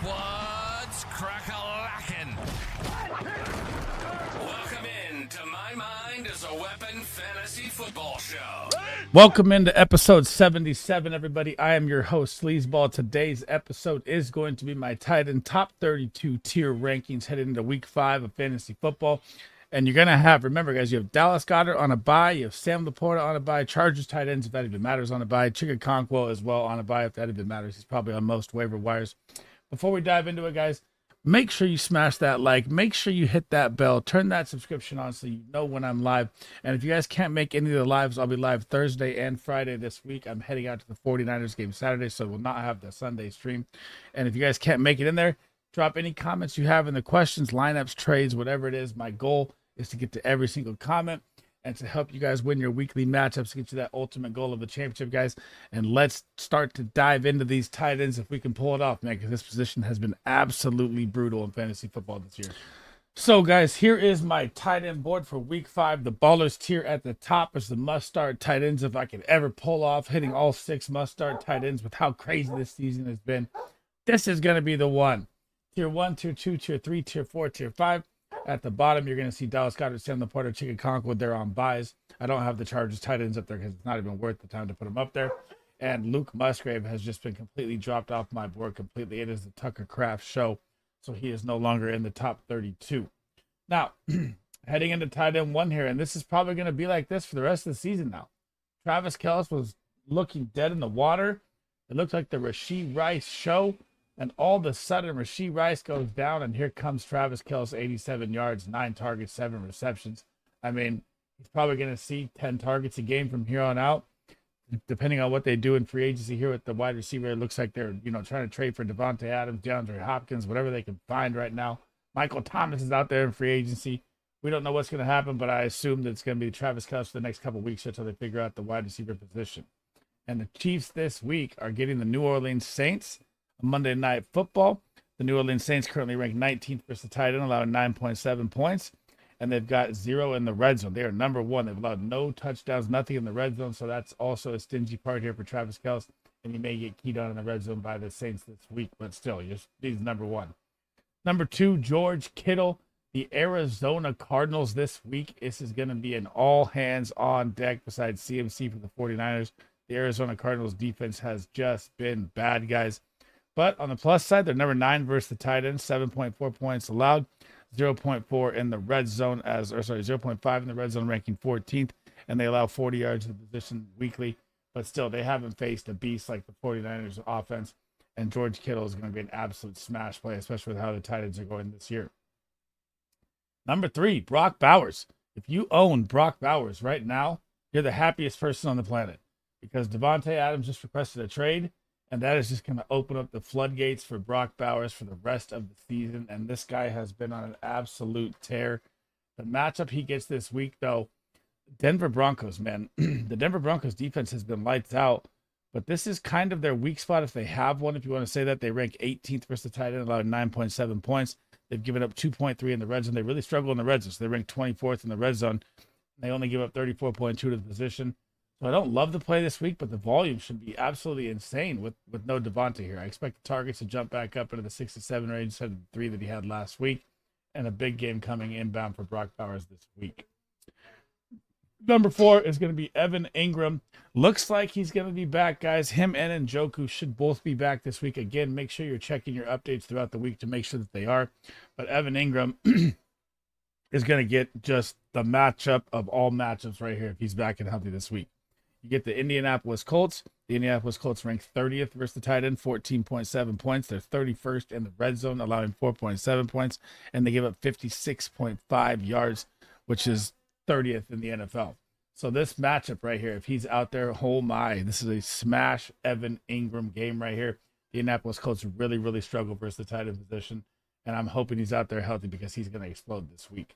What's crack-a-lackin'? Welcome in to My Mind is a Weapon Fantasy Football Show. Welcome into episode 77, everybody. I am your host, SleezBall. Today's episode is going to be my tight end top 32 tier rankings headed into week 5 of fantasy football. And you're going to have, remember, guys, you have Dallas Goedert on a bye. You have Sam Laporta on a bye. Chargers tight ends, if that even matters, on a bye. Chigakonkwo as well on a bye, if that even matters. He's probably on most waiver wires. Before we dive into it, guys, make sure you smash that like. Make sure you hit that bell. Turn that subscription on so you know when I'm live. And if you guys can't make any of the lives, I'll be live Thursday and Friday this week. I'm heading out to the 49ers game Saturday, so we'll not have the Sunday stream. And if you guys can't make it in there, drop any comments you have in the questions, lineups, trades, whatever it is. My goal is to get to every single comment and to help you guys win your weekly matchups, get you that ultimate goal of the championship, guys. And let's start to dive into these tight ends if we can pull it off, man, because this position has been absolutely brutal in fantasy football this year. So, guys, here is my tight end board for week 5. The ballers tier at the top is the must-start tight ends. If I could ever pull off hitting all 6 must-start tight ends with how crazy this season has been, this is going to be the one. Tier 1, Tier 2, Tier 3, Tier 4, Tier 5. At the bottom, you're going to see Dallas Goedert, Sam Laporta, Chigakonkwo. They're on buys. I don't have the Chargers tight ends up there because it's not even worth the time to put them up there. And Luke Musgrave has just been completely dropped off my board completely. It is the Tucker Kraft show, so he is no longer in the top 32. Now, heading into tight end 1 here, and this is probably going to be like this for the rest of the season now. Travis Kelce was looking dead in the water. It looked like the Rashee Rice show. And all of a sudden, Rashee Rice goes down, and here comes Travis Kelce, 87 yards, 9 targets, 7 receptions. I mean, he's probably going to see 10 targets a game from here on out, depending on what they do in free agency here with the wide receiver. It looks like they're, trying to trade for Devontae Adams, DeAndre Hopkins, whatever they can find right now. Michael Thomas is out there in free agency. We don't know what's going to happen, but I assume that it's going to be Travis Kelce for the next couple of weeks until they figure out the wide receiver position. And the Chiefs this week are getting the New Orleans Saints. Monday Night Football. The New Orleans Saints currently ranked 19th versus the tight end, allowing 9.7 points. And they've got 0 in the red zone. They are number 1. They've allowed no touchdowns, nothing in the red zone. So that's also a stingy part here for Travis Kelce. And he may get keyed on in the red zone by the Saints this week. But still, he's number 1. Number 2, George Kittle. The Arizona Cardinals this week. This is going to be an all hands on deck besides CMC for the 49ers. The Arizona Cardinals defense has just been bad, guys. But on the plus side, they're number 9 versus the tight end, 7.4 points allowed, 0.4 in the red zone 0.5 in the red zone, ranking 14th, and they allow 40 yards to the position weekly. But still, they haven't faced a beast like the 49ers offense, and George Kittle is going to be an absolute smash play, especially with how the tight ends are going this year. Number 3, Brock Bowers. If you own Brock Bowers right now, you're the happiest person on the planet because Devontae Adams just requested a trade. And that is just going to open up the floodgates for Brock Bowers for the rest of the season. And this guy has been on an absolute tear. The matchup he gets this week, though, Denver Broncos, man. The Denver Broncos defense has been lights out. But this is kind of their weak spot if they have one. If you want to say that, they rank 18th versus the tight end, allowed 9.7 points. They've given up 2.3 in the red zone. They really struggle in the red zone. So they rank 24th in the red zone. They only give up 34.2 to the position. So I don't love the play this week, but the volume should be absolutely insane with no Devontae here. I expect the targets to jump back up into the 6 to 7 range instead of the 3 that he had last week, and a big game coming inbound for Brock Bowers this week. Number 4 is going to be Evan Ingram. Looks like he's going to be back, guys. Him and Njoku should both be back this week. Again, make sure you're checking your updates throughout the week to make sure that they are. But Evan Ingram is going to get just the matchup of all matchups right here if he's back and healthy this week. You get the Indianapolis Colts. The Indianapolis Colts ranked 30th versus the tight end, 14.7 points. They're 31st in the red zone, allowing 4.7 points, and they give up 56.5 yards, which is 30th in the NFL. So this matchup right here, if he's out there, oh my, this is a smash Evan Ingram game right here. The Indianapolis Colts really, really struggle versus the tight end position, and I'm hoping he's out there healthy because he's going to explode this week.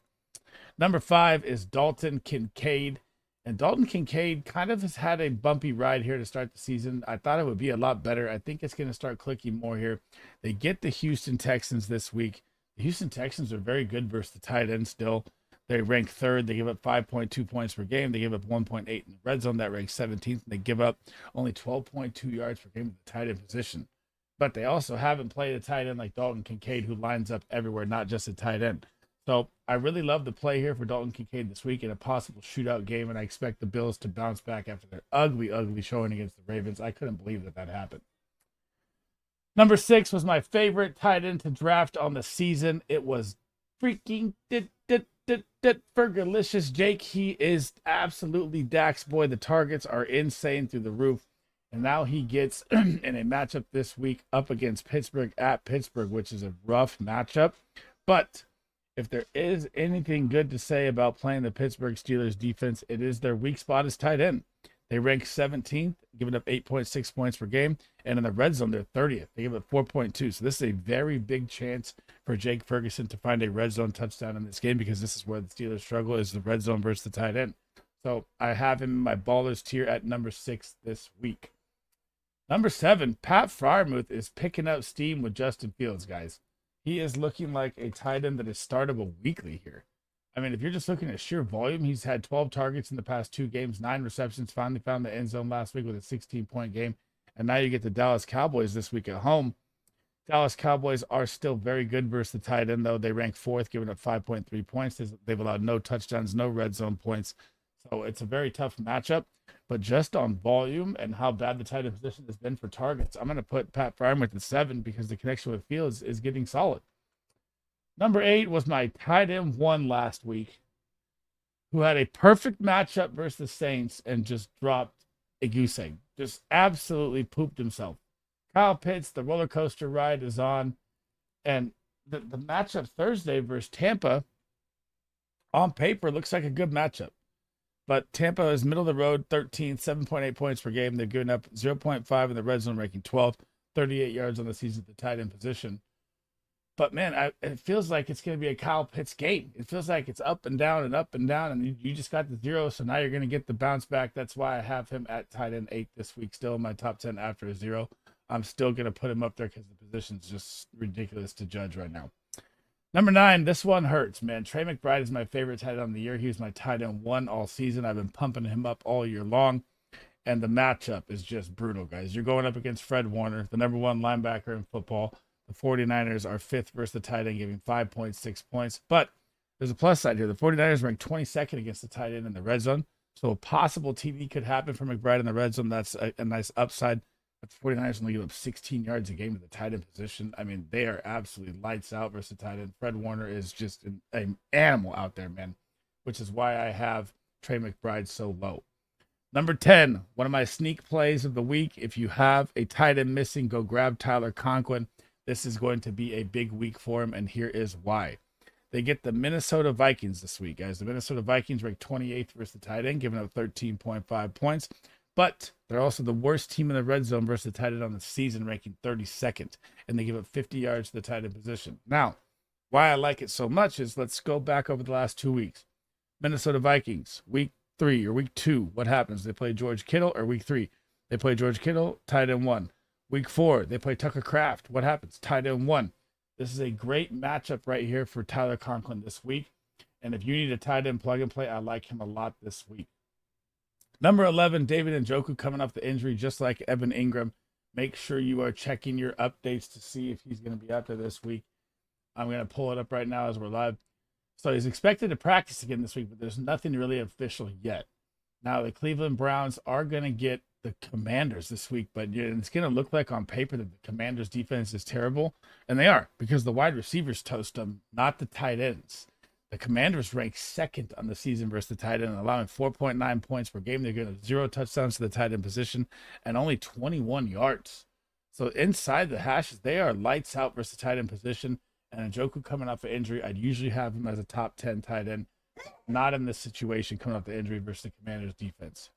Number 5 is Dalton Kincaid. And Dalton Kincaid kind of has had a bumpy ride here to start the season. I thought it would be a lot better. I think it's going to start clicking more here. They get the Houston Texans this week. The Houston Texans are very good versus the tight end still. They rank 3rd. They give up 5.2 points per game. They give up 1.8 in the red zone. That ranks 17th. And they give up only 12.2 yards per game at the tight end position. but they also haven't played a tight end like Dalton Kincaid, who lines up everywhere, not just a tight end. So I really love the play here for Dalton Kincaid this week in a possible shootout game, and I expect the Bills to bounce back after their ugly, ugly showing against the Ravens. I couldn't believe that happened. Number 6 was my favorite tight end to draft on the season. It was freaking Fergalicious Jake. He is absolutely Dak's boy. The targets are insane through the roof. And now he gets in a matchup this week up against Pittsburgh at Pittsburgh, which is a rough matchup. But if there is anything good to say about playing the Pittsburgh Steelers defense, it is their weak spot is tight end. They rank 17th, giving up 8.6 points per game. And in the red zone, they're 30th. They give up 4.2. So this is a very big chance for Jake Ferguson to find a red zone touchdown in this game, because this is where the Steelers struggle, is the red zone versus the tight end. So I have him in my ballers tier at number 6 this week. Number 7, Pat Freiermuth is picking up steam with Justin Fields, guys. He is looking like a tight end that is startable weekly here. I mean, if you're just looking at sheer volume, he's had 12 targets in the past 2 games, 9 receptions, finally found the end zone last week with a 16-point game. And now you get the Dallas Cowboys this week at home. Dallas Cowboys are still very good versus the tight end, though. They rank 4th, giving up 5.3 points. They've allowed no touchdowns, no red zone points. So it's a very tough matchup. But just on volume and how bad the tight end position has been for targets, I'm going to put Pat Freiermuth at 7 because the connection with Fields is getting solid. Number 8 was my tight end 1 last week, who had a perfect matchup versus the Saints and just dropped a goose egg. Just absolutely pooped himself. Kyle Pitts, the roller coaster ride is on. And the matchup Thursday versus Tampa, on paper, looks like a good matchup. But Tampa is middle of the road, 13th, 7.8 points per game. They've given up 0.5 in the red zone, ranking 12th, 38 yards on the season at the tight end position. But, man, it feels like it's going to be a Kyle Pitts game. It feels like it's up and down, and you just got the 0, so now you're going to get the bounce back. That's why I have him at tight end 8 this week, still in my top 10 after a 0. I'm still going to put him up there because the position's just ridiculous to judge right now. Number 9, this one hurts, man. Trey McBride is my favorite tight end of the year. He was my tight end 1 all season. I've been pumping him up all year long, and the matchup is just brutal, guys. You're going up against Fred Warner, the number 1 linebacker in football. The 49ers are 5th versus the tight end, giving 5.6 points. But there's a plus side here. The 49ers ranked 22nd against the tight end in the red zone. So a possible TD could happen for McBride in the red zone. That's a nice upside. But the 49ers only give up 16 yards a game to the tight end position. I mean, they are absolutely lights out versus the tight end. Fred Warner is just an animal out there, man, which is why I have Trey McBride so low. Number 10, one of my sneak plays of the week. If you have a tight end missing, go grab Tyler Conklin. This is going to be a big week for him, and here is why. They get the Minnesota Vikings this week, guys. The Minnesota Vikings rank 28th versus the tight end, giving up 13.5 points. But they're also the worst team in the red zone versus the tight end on the season, ranking 32nd. And they give up 50 yards to the tight end position. Now, why I like it so much is let's go back over the last 2 weeks. Minnesota Vikings, week 3 or week 2. What happens? They play George Kittle, or week 3. They play George Kittle, tight end 1. Week 4, they play Tucker Kraft. What happens? Tight end 1. This is a great matchup right here for Tyler Conklin this week. And if you need a tight end plug and play, I like him a lot this week. Number 11, David Njoku coming off the injury, just like Evan Ingram. Make sure you are checking your updates to see if he's going to be out there this week. I'm going to pull it up right now as we're live. So he's expected to practice again this week, but there's nothing really official yet. Now, the Cleveland Browns are going to get the Commanders this week, but it's going to look like on paper that the Commanders defense is terrible. And they are, because the wide receivers toast them, not the tight ends. The Commanders rank 2nd on the season versus the tight end, allowing 4.9 points per game. They're getting 0 touchdowns to the tight end position and only 21 yards. So inside the hashes, they are lights out versus the tight end position. And Njoku coming off an injury, I'd usually have him as a top 10 tight end. Not in this situation coming off the injury versus the Commanders defense.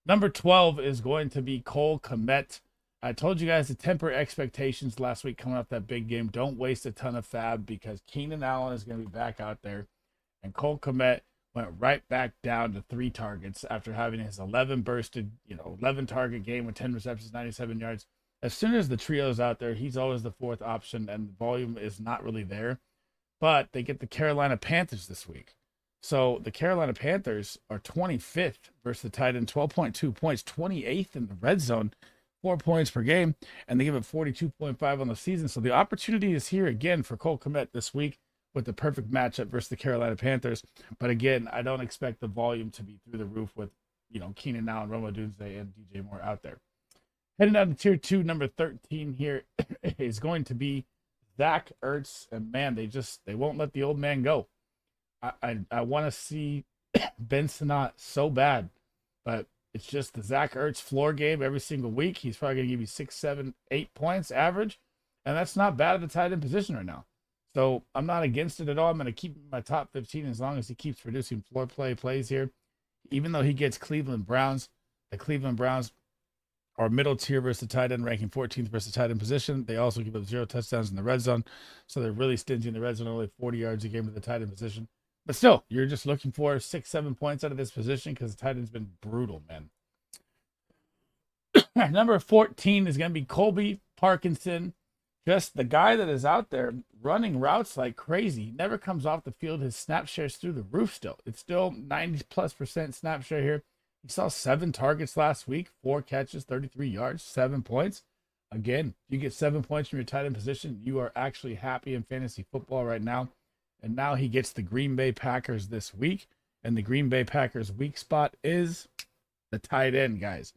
Number 12 is going to be Cole Kmet. I told you guys to temper expectations last week coming off that big game. Don't waste a ton of fab because Keenan Allen is going to be back out there. And Cole Kmet went right back down to 3 targets after having his 11 target game with 10 receptions, 97 yards. As soon as the trio's out there, he's always the 4th option, and the volume is not really there. But they get the Carolina Panthers this week. So the Carolina Panthers are 25th versus the tight end, 12.2 points, 28th in the red zone, 4 points per game, and they give it 42.5 on the season. So the opportunity is here again for Cole Kmet this week with the perfect matchup versus the Carolina Panthers. But again, I don't expect the volume to be through the roof with, Keenan Allen, Roma Dunze, and DJ Moore out there. Heading down to tier 2, number 13 here is going to be Zach Ertz. And man, they won't let the old man go. I want to see Ben Sinnott so bad, but it's just the Zach Ertz floor game every single week. He's probably going to give you 6, 7, 8 points average, and that's not bad at the tight end position right now. So I'm not against it at all. I'm going to keep him in my top 15 as long as he keeps producing floor plays here. Even though he gets Cleveland Browns, the Cleveland Browns are middle tier versus the tight end, ranking 14th versus the tight end position. They also give up 0 touchdowns in the red zone, so they're really stingy in the red zone, only 40 yards a game to the tight end position. But still, you're just looking for 6, 7 points out of this position because the tight end's been brutal, man. Number 14 is going to be Colby Parkinson. Just the guy that is out there running routes like crazy. He never comes off the field. His snap share's through the roof still. It's still 90+% snap share here. He saw 7 targets last week, 4 catches, 33 yards, 7 points. Again, you get 7 points from your tight end position, you are actually happy in fantasy football right now. And now he gets the Green Bay Packers this week. And the Green Bay Packers weak spot is the tight end, guys.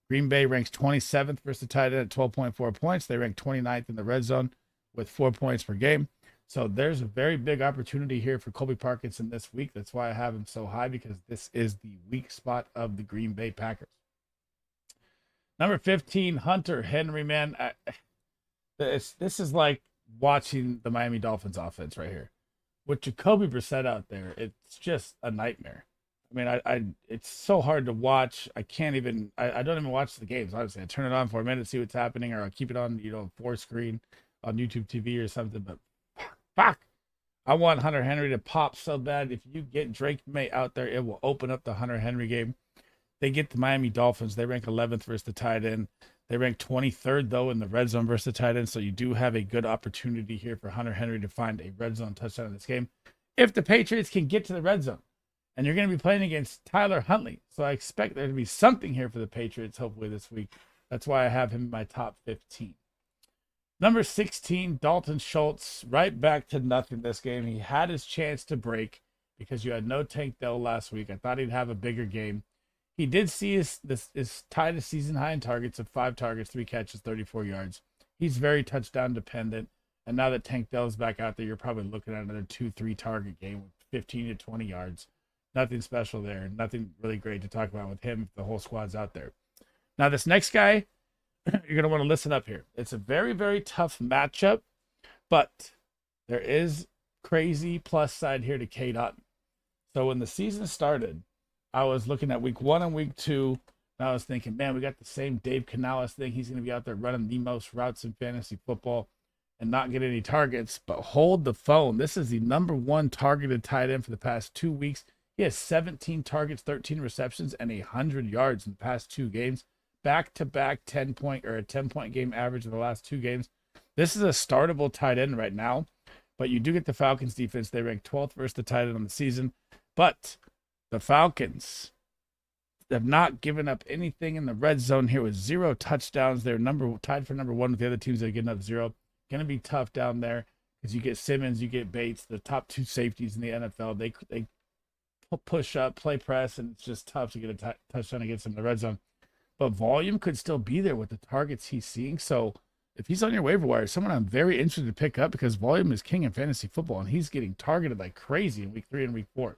Green Bay ranks 27th versus the tight end at 12.4 points. They rank 29th in the red zone with 4 points per game. So there's a very big opportunity here for Colby Parkinson this week. That's why I have him so high, because this is the weak spot of the Green Bay Packers. Number 15, Hunter Henry, man. This is like watching the Miami Dolphins offense right here. With Jacoby Brissett out there, it's just a nightmare. I mean, it's so hard to watch. I don't even watch the games, honestly. I turn it on for a minute to see what's happening, or I'll keep it on, 4-screen on YouTube TV or something. But fuck, I want Hunter Henry to pop so bad. If you get Drake May out there, it will open up the Hunter Henry game. They get the Miami Dolphins. They rank 11th versus the tight end. They rank 23rd, though, in the red zone versus the tight end. So you do have a good opportunity here for Hunter Henry to find a red zone touchdown in this game if the Patriots can get to the red zone. And you're going to be playing against Tyler Huntley. So I expect there to be something here for the Patriots, hopefully, this week. That's why I have him in my top 15. Number 16, Dalton Schultz, right back to nothing this game. He had his chance to break because you had no Tank Dell last week. I thought he'd have a bigger game. He did see his tied a season high in targets of 5 targets, 3 catches, 34 yards. He's very touchdown dependent. And now that Tank Dell's back out there, you're probably looking at another 2-3 target game with 15 to 20 yards. Nothing special there. Nothing really great to talk about with him if the whole squad's out there. Now, this next guy, you're going to want to listen up here. It's a very, very tough matchup, but there is crazy plus side here to Cade Otton. So when the season started, I was looking at week 1 and week 2, and I was thinking, man, we got the same Dave Canales thing. He's going to be out there running the most routes in fantasy football and not get any targets. But hold the phone. This is the number 1 targeted tight end for the past 2 weeks. He has 17 targets, 13 receptions, and 100 yards in the past 2 games. Back-to-back 10-point game average in the last 2 games. This is a startable tight end right now, but you do get the Falcons defense. They rank 12th versus the tight end on the season. But the Falcons have not given up anything in the red zone here with 0 touchdowns. They're tied for number 1 with the other teams that are getting up 0. Going to be tough down there because you get Simmons, you get Bates, the top 2 safeties in the NFL. They push up, play press, and it's just tough to get a touchdown against him in the red zone. But volume could still be there with the targets he's seeing. So if he's on your waiver wire, someone I'm very interested to pick up because volume is king in fantasy football, and he's getting targeted like crazy in week 3 and week 4.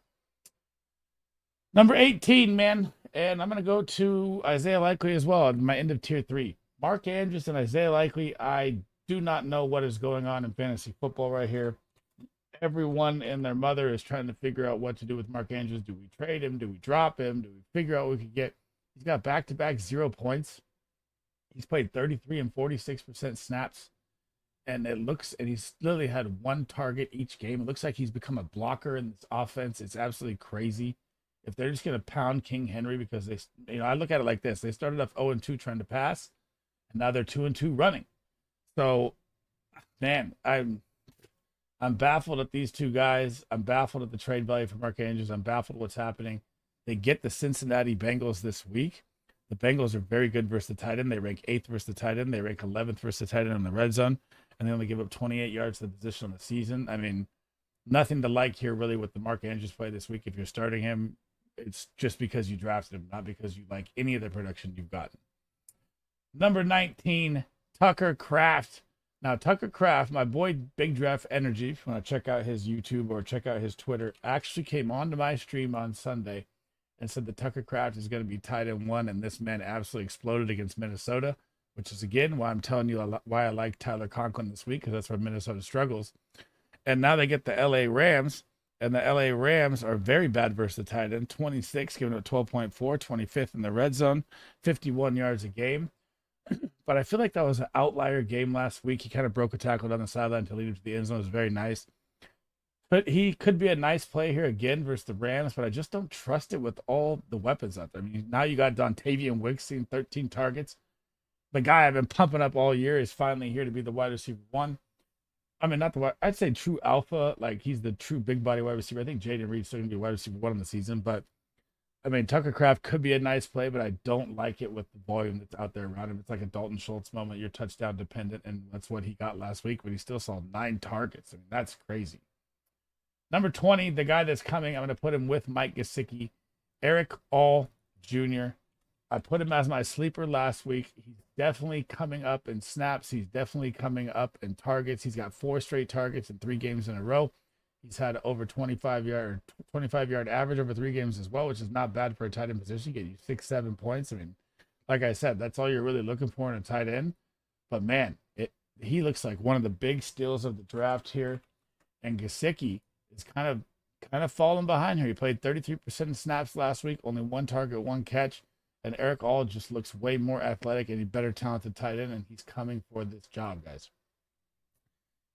Number 18, man, and I'm going to go to Isaiah Likely as well at my end of tier 3. Mark Andrews and Isaiah Likely, I do not know what is going on in fantasy football right here. Everyone and their mother is trying to figure out what to do with Mark Andrews. Do we trade him? Do we drop him? Do we figure out what we could get? He's got back-to-back 0 points. He's played 33 and 46% snaps. And he's literally had 1 target each game. It looks like he's become a blocker in this offense. It's absolutely crazy. If they're just going to pound King Henry because I look at it like this. They started off 0-2 trying to pass, and now they're 2-2 running. So, man, I'm baffled at these 2 guys. I'm baffled at the trade value for Mark Andrews. I'm baffled at what's happening. They get the Cincinnati Bengals this week. The Bengals are very good versus the tight end. They rank 8th versus the tight end. They rank 11th versus the tight end in the red zone, and they only give up 28 yards to the position on the season. I mean, nothing to like here really with the Mark Andrews play this week. If you're starting him, it's just because you drafted him, not because you like any of the production you've gotten. Number 19, Tucker Kraft. Now, Tucker Kraft, my boy Big Draft Energy, if you want to check out his YouTube or check out his Twitter, actually came onto my stream on Sunday and said that Tucker Kraft is going to be tight end 1, and this man absolutely exploded against Minnesota, which is, again, why I'm telling you why I like Tyler Conklin this week, because that's where Minnesota struggles. And now they get the LA Rams, and the LA Rams are very bad versus the tight end, 26, giving up 12.4, 25th in the red zone, 51 yards a game. But I feel like that was an outlier game last week. He kind of broke a tackle down the sideline to lead him to the end zone. It was very nice. But he could be a nice play here again versus the Rams, but I just don't trust it with all the weapons out there. I mean, now you got Dontavian Wicks seeing 13 targets. The guy I've been pumping up all year is finally here to be the wide receiver 1. I mean, not the wide, I'd say true alpha. Like, he's the true big body wide receiver. I think Jaden Reed's still going to be wide receiver 1 on the season, but I mean, Tucker Kraft could be a nice play, but I don't like it with the volume that's out there around him. It's like a Dalton Schultz moment. You're touchdown dependent, and that's what he got last week, but he still saw 9 targets. I mean, that's crazy. Number 20, the guy that's coming, I'm going to put him with Mike Gesicki, Eric All Jr. I put him as my sleeper last week. He's definitely coming up in snaps. He's definitely coming up in targets. He's got 4 straight targets in 3 games in a row. He's had over 25-yard average over 3 games as well, which is not bad for a tight end position. Get you 6-7 points. I mean, like I said, that's all you're really looking for in a tight end. But man, he looks like one of the big steals of the draft here. And Gesicki is kind of falling behind here. He played 33% of snaps last week, only 1 target, 1 catch. And Eric All just looks way more athletic and a better talented tight end, and he's coming for this job, guys.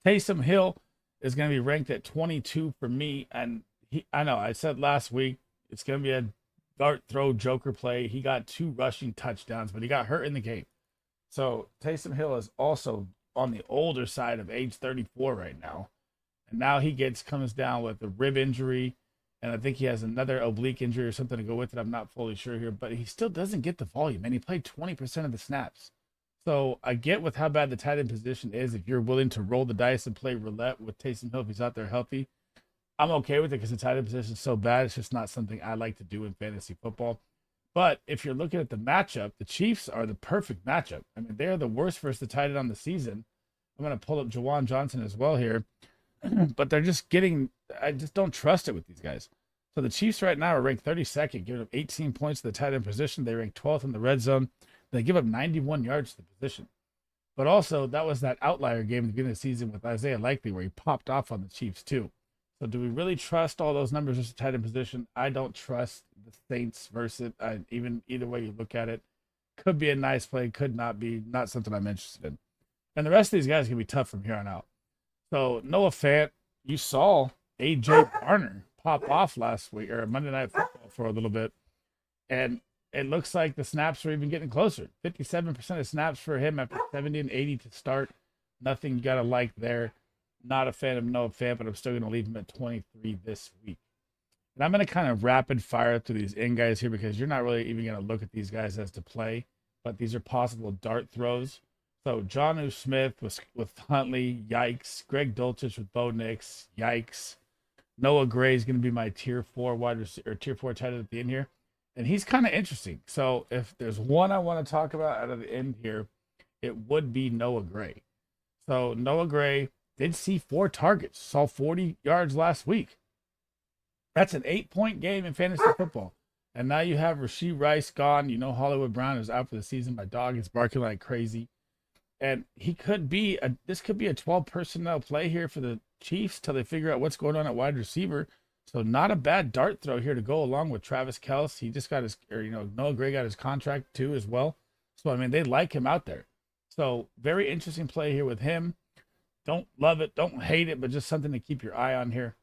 Taysom Hill is going to be ranked at 22 for me. And I know I said last week it's going to be a dart throw joker play. He got 2 rushing touchdowns, but he got hurt in the game. So Taysom Hill is also on the older side of age 34 right now. And now he comes down with a rib injury. And I think he has another oblique injury or something to go with it. I'm not fully sure here, but he still doesn't get the volume. And he played 20% of the snaps. So I get with how bad the tight end position is. If you're willing to roll the dice and play roulette with Taysom Hill, if he's out there healthy, I'm okay with it because the tight end position is so bad. It's just not something I like to do in fantasy football. But if you're looking at the matchup, the Chiefs are the perfect matchup. I mean, they're the worst versus the tight end on the season. I'm going to pull up Jawan Johnson as well here. But they're just I just don't trust it with these guys. So the Chiefs right now are ranked 32nd, giving up 18 points to the tight end position. They rank 12th in the red zone. They give up 91 yards to the position. But also, that was that outlier game at the beginning of the season with Isaiah Likely where he popped off on the Chiefs too. So do we really trust all those numbers as a tight end position? I don't trust the Saints versus even either way you look at it. Could be a nice play, could not be, not something I'm interested in. And the rest of these guys can be tough from here on out. So Noah Fant, you saw A.J. Barner pop off last week or Monday Night Football for a little bit. And it looks like the snaps are even getting closer. 57% of snaps for him after 70 and 80 to start. Nothing you got to like there. Not a fan of Noah Fant, but I'm still going to leave him at 23 this week. And I'm going to kind of rapid fire through these in guys here because you're not really even going to look at these guys as to play, but these are possible dart throws. So Jonnu Smith with Huntley, yikes. Greg Dulcich with Bo Nix, yikes. Noah Gray is going to be my tier 4 wide receiver or tier 4 tight end at the end here. And he's kind of interesting. So if there's one I want to talk about out of the end here, it would be Noah Gray. So Noah Gray did see 4 targets, saw 40 yards last week. That's an 8-point game in fantasy football. And now you have Rashee Rice gone. You know Hollywood Brown is out for the season. My dog is barking like crazy. And he could be this could be a 12 personnel play here for the Chiefs till they figure out what's going on at wide receiver. So not a bad dart throw here to go along with Travis Kelce. He just got Noah Gray got his contract too as well. So, I mean, they like him out there. So very interesting play here with him. Don't love it, don't hate it, but just something to keep your eye on here.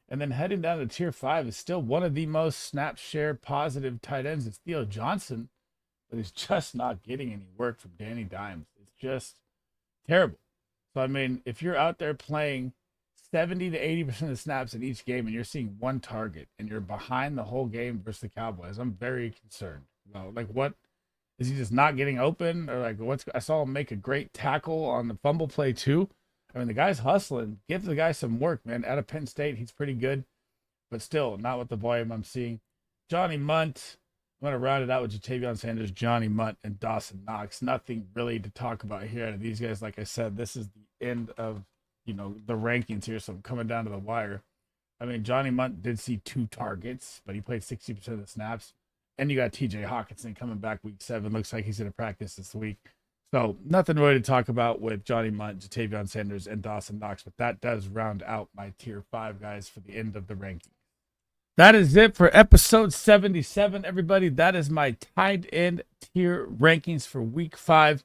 And then heading down to tier 5 is still one of the most snap share positive tight ends. It's Theo Johnson, but he's just not getting any work from Danny Dimes. It's just terrible. So, I mean, if you're out there playing 70 to 80% of the snaps in each game and you're seeing 1 target and you're behind the whole game versus the Cowboys, I'm very concerned. Like, what Is he just not getting open, or like what's? I saw him make a great tackle on the fumble play too. I mean, the guy's hustling. Give the guy some work, man. Out of Penn State, he's pretty good, but still not with the volume I'm seeing. Johnny Munt. I'm gonna round it out with Jatavion Sanders, Johnny Munt, and Dawson Knox. Nothing really to talk about here out of these guys. Like I said, this is the end of the rankings here, so I'm coming down to the wire. I mean, Johnny Munt did see 2 targets, but he played 60% of the snaps. And you got TJ Hawkinson coming back week 7. Looks like he's going to practice this week. So nothing really to talk about with Johnny Munt, Jatavion Sanders, and Dawson Knox. But that does round out my tier 5 guys for the end of the ranking. That is it for episode 77, everybody. That is my tight end tier rankings for week 5.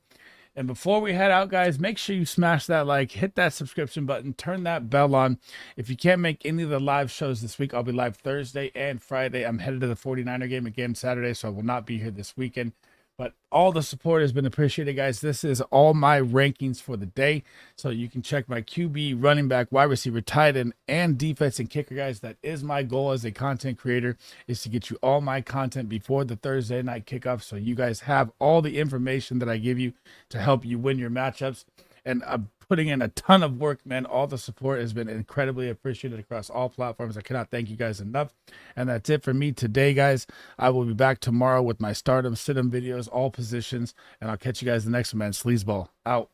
And before we head out, guys, make sure you smash that like, hit that subscription button, turn that bell on. If you can't make any of the live shows this week, I'll be live Thursday and Friday. I'm headed to the 49er game again Saturday, so I will not be here this weekend. But all the support has been appreciated, guys. This is all my rankings for the day. So you can check my QB, running back, wide receiver, tight end, and defense and kicker, guys. That is my goal as a content creator, is to get you all my content before the Thursday night kickoff. So you guys have all the information that I give you to help you win your matchups. And I'm putting in a ton of work, man. All the support has been incredibly appreciated across all platforms. I cannot thank you guys enough. And that's it for me today, guys. I will be back tomorrow with my stardom, sit-em videos, all positions. And I'll catch you guys the next one, man. SleezBall out.